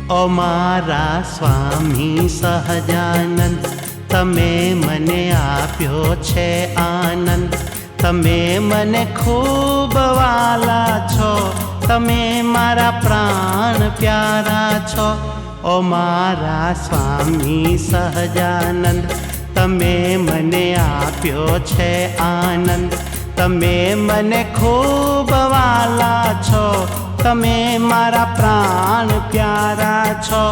ओ मारा स्वामी सहजानंद, तमे मने आप्यो छे आनंद। तमे मने खूब वाला छो, तमे मारा प्राण प्यारा छो। ओ मारा स्वामी सहजानंद, तमे मने आप्यो छे आनंद। तमे मने खूब वाला छो, तमे मारा प्राण प्यारा छो।